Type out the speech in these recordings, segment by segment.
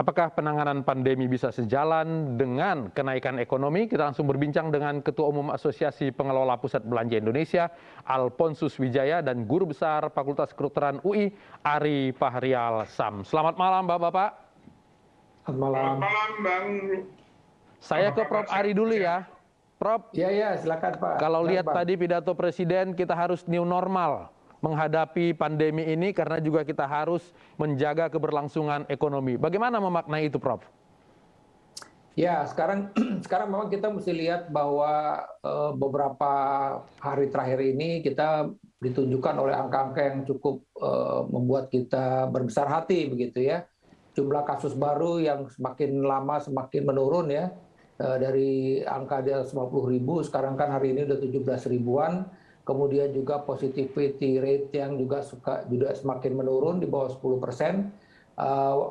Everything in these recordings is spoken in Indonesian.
Apakah penanganan pandemi bisa sejalan dengan kenaikan ekonomi? Kita langsung berbincang dengan Ketua Umum Asosiasi Pengelola Pusat Belanja Indonesia, Alphonsus Wijaya, dan Guru Besar Fakultas Kedokteran UI, Ari Fahrial Sam. Selamat malam, Bapak-Bapak. Selamat malam. Selamat malam, Bang. Saya ke Prof. Ari dulu ya. Prof, Ya, silakan Pak. kalau lihat tadi pidato Presiden, kita harus new normal menghadapi pandemi ini karena juga kita harus menjaga keberlangsungan ekonomi. Bagaimana memaknai itu, Prof? Ya, sekarang memang kita mesti lihat bahwa beberapa hari terakhir ini kita ditunjukkan oleh angka-angka yang cukup membuat kita berbesar hati begitu ya. Jumlah kasus baru yang semakin lama semakin menurun ya. Dari angka di atas 50.000, sekarang kan hari ini udah 17 ribuan. Kemudian juga positivity rate yang juga semakin menurun di bawah 10%.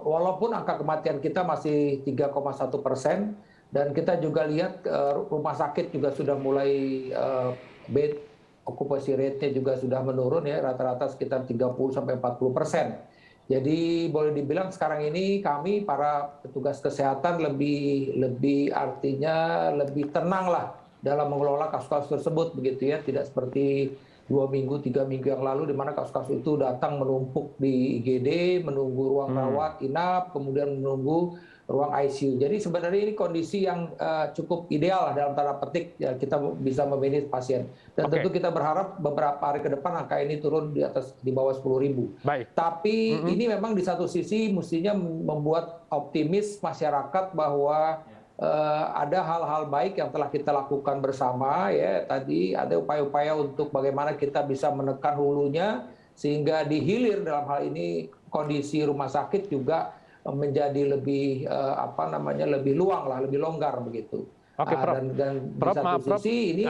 Walaupun angka kematian kita masih 3,1%, dan kita juga lihat rumah sakit juga sudah mulai bed occupancy rate-nya juga sudah menurun ya, rata-rata sekitar 30-40%. Jadi boleh dibilang sekarang ini kami para petugas kesehatan lebih artinya lebih tenang lah dalam mengelola kasus-kasus tersebut begitu ya, tidak seperti 2 minggu, 3 minggu yang lalu di mana kasus-kasus itu datang menumpuk di IGD, menunggu ruang rawat inap, kemudian menunggu ruang ICU. Jadi sebenarnya ini kondisi yang cukup ideal lah dalam tanda petik ya, kita bisa memanage pasien. Dan tentu kita berharap beberapa hari ke depan angka ini turun di bawah 10.000. Baik. Tapi ini memang di satu sisi mestinya membuat optimis masyarakat bahwa ada hal-hal baik yang telah kita lakukan bersama ya. Tadi ada upaya-upaya untuk bagaimana kita bisa menekan hulunya sehingga di hilir dalam hal ini kondisi rumah sakit juga menjadi lebih lebih luang lah, lebih longgar begitu. Oke, Prof. Dan di satu sisi ini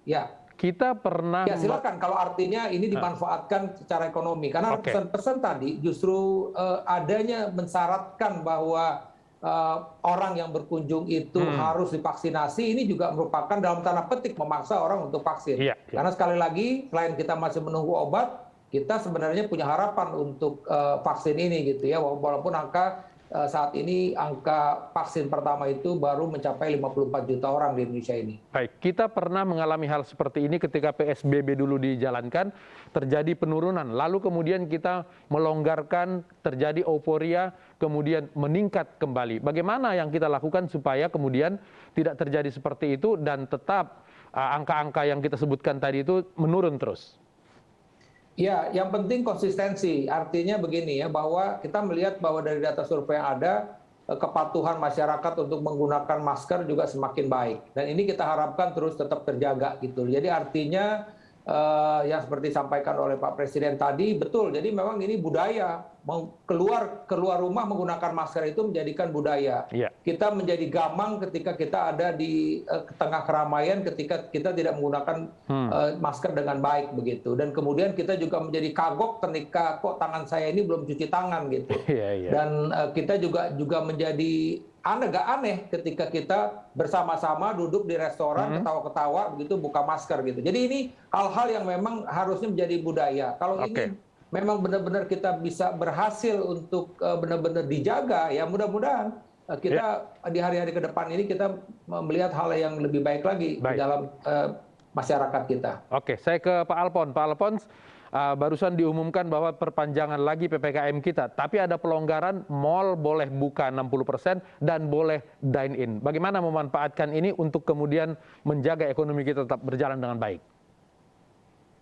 ya kita pernah ya silakan kalau artinya ini dimanfaatkan secara ekonomi karena pesan-pesan tadi justru adanya mensyaratkan bahwa orang yang berkunjung itu harus divaksinasi, ini juga merupakan dalam tanda petik memaksa orang untuk vaksin. Karena sekali lagi selain kita masih menunggu obat, kita sebenarnya punya harapan untuk vaksin ini gitu ya, walaupun angka saat ini angka vaksin pertama itu baru mencapai 54 juta orang di Indonesia ini. Baik, kita pernah mengalami hal seperti ini ketika PSBB dulu dijalankan, terjadi penurunan, lalu kemudian kita melonggarkan, terjadi euforia, kemudian meningkat kembali. Bagaimana yang kita lakukan supaya kemudian tidak terjadi seperti itu dan tetap angka-angka yang kita sebutkan tadi itu menurun terus? Ya, yang penting konsistensi. Artinya begini ya, bahwa kita melihat bahwa dari data survei yang ada, kepatuhan masyarakat untuk menggunakan masker juga semakin baik. Dan ini kita harapkan terus tetap terjaga gitu. Jadi artinya yang seperti disampaikan oleh Pak Presiden tadi, betul. Jadi memang ini budaya. Keluar rumah menggunakan masker itu menjadikan budaya. Kita menjadi gamang ketika kita ada di tengah keramaian ketika kita tidak menggunakan masker dengan baik begitu. Dan kemudian kita juga menjadi kagok ketika kok tangan saya ini belum cuci tangan gitu. Dan kita juga menjadi agak aneh ketika kita bersama-sama duduk di restoran ketawa-ketawa begitu buka masker gitu. Jadi ini hal-hal yang memang harusnya menjadi budaya. Kalau ini memang benar-benar kita bisa berhasil untuk benar-benar dijaga, ya mudah-mudahan kita di hari-hari ke depan ini kita melihat hal yang lebih baik lagi di dalam masyarakat kita. Oke, saya ke Pak Alphonse. Pak Alphonse, barusan diumumkan bahwa perpanjangan lagi PPKM kita, tapi ada pelonggaran, mal boleh buka 60% dan boleh dine-in. Bagaimana memanfaatkan ini untuk kemudian menjaga ekonomi kita tetap berjalan dengan baik?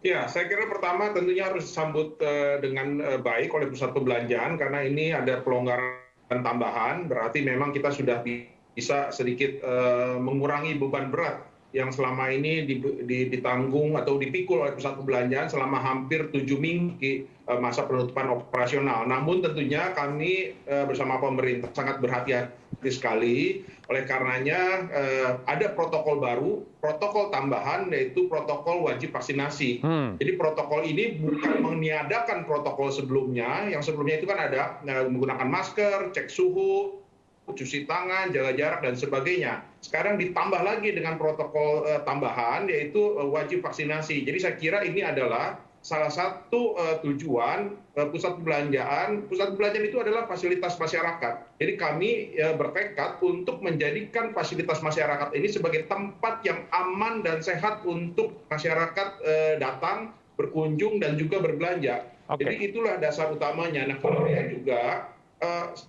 Ya, saya kira pertama tentunya harus disambut dengan baik oleh pusat perbelanjaan karena ini ada pelonggaran tambahan, berarti memang kita sudah bisa sedikit mengurangi beban berat yang selama ini ditanggung atau dipikul oleh pusat perbelanjaan selama hampir 7 minggu masa penutupan operasional. Namun tentunya kami bersama pemerintah sangat berhati-hati sekali, oleh karenanya ada protokol baru, protokol tambahan yaitu protokol wajib vaksinasi. Jadi protokol ini bukan meniadakan protokol sebelumnya, yang sebelumnya itu kan ada menggunakan masker, cek suhu, cuci tangan, jaga jarak, dan sebagainya. Sekarang ditambah lagi dengan protokol tambahan, yaitu wajib vaksinasi. Jadi saya kira ini adalah salah satu tujuan pusat perbelanjaan itu adalah fasilitas masyarakat. Jadi kami bertekad untuk menjadikan fasilitas masyarakat ini sebagai tempat yang aman dan sehat untuk masyarakat datang, berkunjung, dan juga berbelanja. Jadi itulah dasar utamanya. Nah, kemudian juga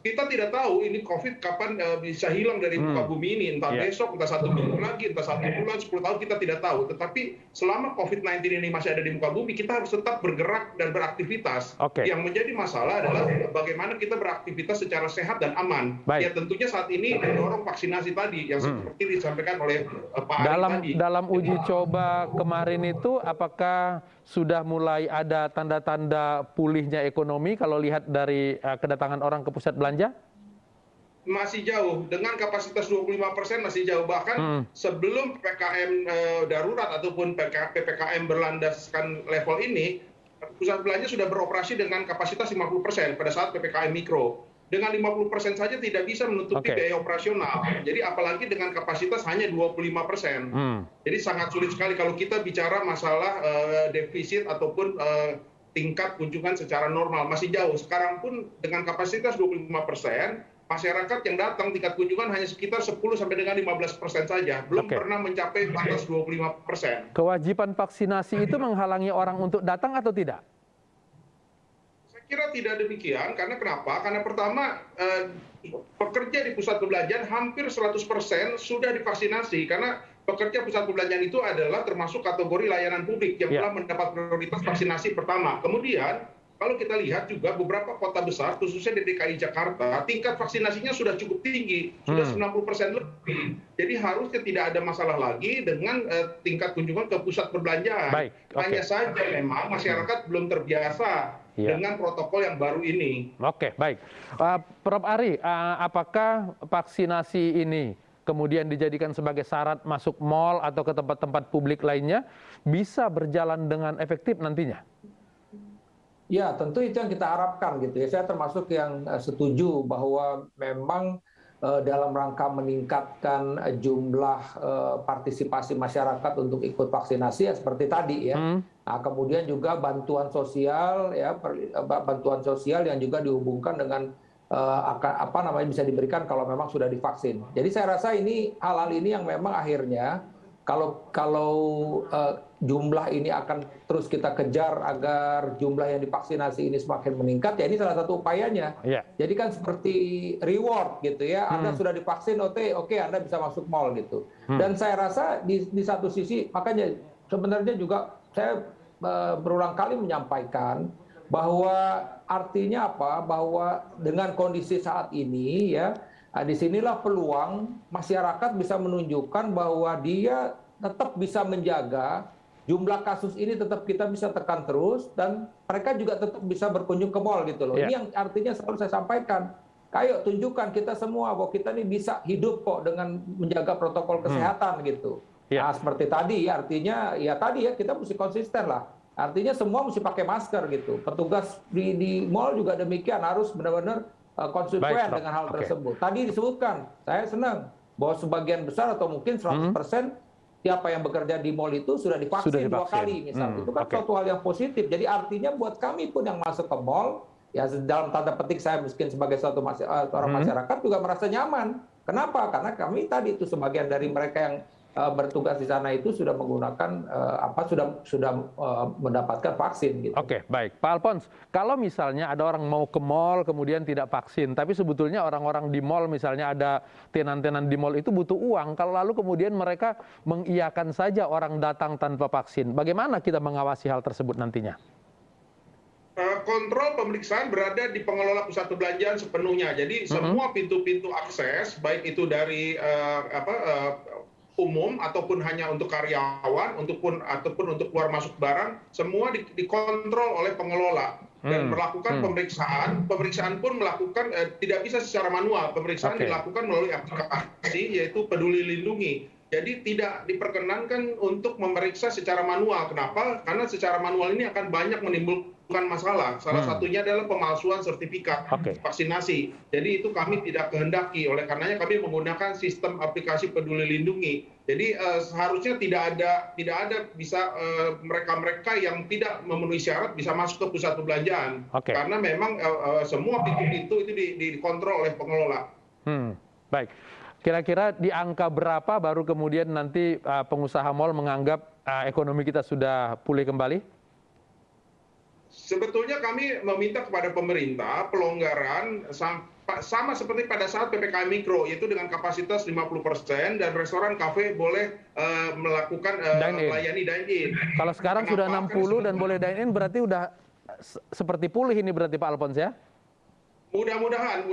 kita tidak tahu ini COVID kapan bisa hilang dari muka bumi ini, entah besok, entah 1 minggu lagi, entah 1 bulan, 10 tahun, kita tidak tahu. Tetapi selama COVID-19 ini masih ada di muka bumi, kita harus tetap bergerak dan beraktivitas. Yang menjadi masalah adalah bagaimana kita beraktivitas secara sehat dan aman. Ya tentunya saat ini mendorong vaksinasi tadi, yang seperti disampaikan oleh Pak Ari tadi. Dalam uji coba kemarin itu, apakah sudah mulai ada tanda-tanda pulihnya ekonomi kalau lihat dari kedatangan orang ke pusat belanja? Masih jauh, dengan kapasitas 25% masih jauh. Bahkan sebelum PPKM darurat ataupun PPKM berlandaskan level ini, pusat belanja sudah beroperasi dengan kapasitas 50% pada saat PPKM mikro. Dengan 50% saja tidak bisa menutupi biaya operasional. Jadi apalagi dengan kapasitas hanya 25%. Jadi sangat sulit sekali kalau kita bicara masalah defisit ataupun tingkat kunjungan secara normal. Masih jauh. Sekarang pun dengan kapasitas 25%, masyarakat yang datang tingkat kunjungan hanya sekitar 10 sampai dengan 15% saja. Belum pernah mencapai batas 25%. Kewajiban vaksinasi itu menghalangi orang untuk datang atau tidak? Kira tidak demikian, karena kenapa? Karena pertama, pekerja di pusat perbelanjaan hampir 100% sudah divaksinasi, karena pekerja pusat perbelanjaan itu adalah termasuk kategori layanan publik yang telah mendapat prioritas vaksinasi pertama. Kemudian, kalau kita lihat juga beberapa kota besar, khususnya di DKI Jakarta, tingkat vaksinasinya sudah cukup tinggi, sudah 90% lebih. Jadi harusnya tidak ada masalah lagi dengan tingkat kunjungan ke pusat perbelanjaan. Hanya saja memang masyarakat belum terbiasa dengan protokol yang baru ini. Oke, baik. Prof. Ari, apakah vaksinasi ini kemudian dijadikan sebagai syarat masuk mal atau ke tempat-tempat publik lainnya bisa berjalan dengan efektif nantinya? Ya, tentu itu yang kita harapkan gitu ya. Saya termasuk yang setuju bahwa memang dalam rangka meningkatkan jumlah partisipasi masyarakat untuk ikut vaksinasi ya seperti tadi ya. Nah, kemudian juga bantuan sosial ya, bantuan sosial yang juga dihubungkan dengan apa namanya bisa diberikan kalau memang sudah divaksin. Jadi saya rasa ini hal-hal ini yang memang akhirnya kalau jumlah ini akan terus kita kejar agar jumlah yang divaksinasi ini semakin meningkat, ya ini salah satu upayanya. Jadi kan seperti reward gitu ya, Anda sudah divaksin, oke Anda bisa masuk mall gitu. Dan saya rasa di satu sisi, makanya sebenarnya juga saya berulang kali menyampaikan bahwa artinya apa? Bahwa dengan kondisi saat ini ya, disinilah peluang masyarakat bisa menunjukkan bahwa dia tetap bisa menjaga jumlah kasus ini, tetap kita bisa tekan terus, dan mereka juga tetap bisa berkunjung ke mal gitu loh. Ini yang artinya selalu saya sampaikan. Ayo tunjukkan kita semua bahwa kita ini bisa hidup kok dengan menjaga protokol kesehatan gitu. Nah seperti tadi, artinya ya tadi ya kita mesti konsisten lah. Artinya semua mesti pakai masker gitu. Petugas di mal juga demikian, harus benar-benar konsekuen dengan hal tersebut. Tadi disebutkan, saya senang bahwa sebagian besar atau mungkin 100% siapa yang bekerja di mal itu sudah divaksin 2 kali misalnya. Itu kan suatu hal yang positif. Jadi artinya buat kami pun yang masuk ke mal, ya dalam tanda petik saya mungkin sebagai suatu orang masyarakat juga merasa nyaman. Kenapa? Karena kami tadi itu sebagian dari mereka yang bertugas di sana itu sudah menggunakan sudah mendapatkan vaksin gitu. Oke, baik. Pak Alphonse, kalau misalnya ada orang mau ke mall kemudian tidak vaksin, tapi sebetulnya orang-orang di mall misalnya ada tenan-tenan di mall itu butuh uang, kalau lalu kemudian mereka mengiyakan saja orang datang tanpa vaksin, bagaimana kita mengawasi hal tersebut nantinya? Kontrol pemeriksaan berada di pengelola pusat perbelanjaan sepenuhnya. Jadi semua pintu-pintu akses, baik itu dari umum ataupun hanya untuk karyawan, ataupun untuk keluar masuk barang, semua dikontrol oleh pengelola dan melakukan pemeriksaan. Pemeriksaan pun melakukan tidak bisa secara manual. Pemeriksaan dilakukan melalui aplikasi yaitu Peduli Lindungi. Jadi tidak diperkenankan untuk memeriksa secara manual. Kenapa? Karena secara manual ini akan banyak bukan masalah. Salah satunya adalah pemalsuan sertifikat vaksinasi. Jadi itu kami tidak kehendaki. Oleh karenanya kami menggunakan sistem aplikasi Peduli Lindungi. Jadi seharusnya tidak ada bisa mereka-mereka yang tidak memenuhi syarat bisa masuk ke pusat perbelanjaan. Karena memang semua pintu-pintu itu dikontrol oleh pengelola. Baik. Kira-kira di angka berapa baru kemudian nanti pengusaha mal menganggap ekonomi kita sudah pulih kembali? Sebetulnya kami meminta kepada pemerintah pelonggaran sama seperti pada saat PPKM Mikro, yaitu dengan kapasitas 50% dan restoran, kafe boleh melakukan melayani dine-in. Kalau sekarang sudah 60 dan boleh dine-in, berarti udah seperti pulih ini berarti Pak Alphonse ya? Mudah-mudahan.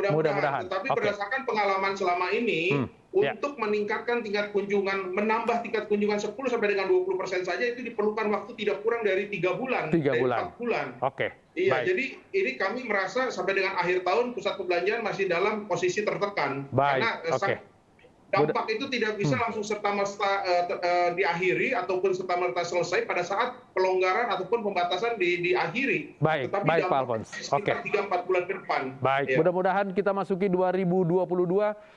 Tetapi berdasarkan pengalaman selama ini, untuk meningkatkan tingkat kunjungan, menambah tingkat kunjungan 10 sampai dengan 20% saja itu diperlukan waktu tidak kurang dari 3 bulan, 4 bulan. Iya, jadi ini kami merasa sampai dengan akhir tahun pusat perbelanjaan masih dalam posisi tertekan. Karena dampak itu tidak bisa langsung serta-merta diakhiri ataupun serta-merta selesai pada saat pelonggaran ataupun pembatasan diakhiri. Baik Pak Alphonse. Sekitar 3-4 bulan ke depan. Baik, mudah-mudahan kita masuki 2022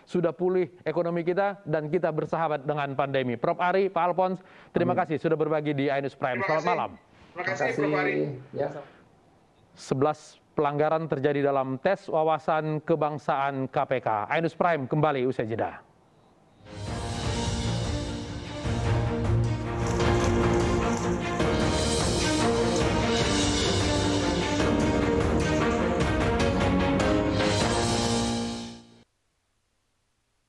sudah pulih ekonomi kita dan kita bersahabat dengan pandemi. Prof. Ari, Pak Alphonse, terima kasih sudah berbagi di iNews Prime. Selamat malam. Terima kasih Prof. Ari. 11 pelanggaran terjadi dalam tes wawasan kebangsaan KPK. iNews Prime kembali usai jeda.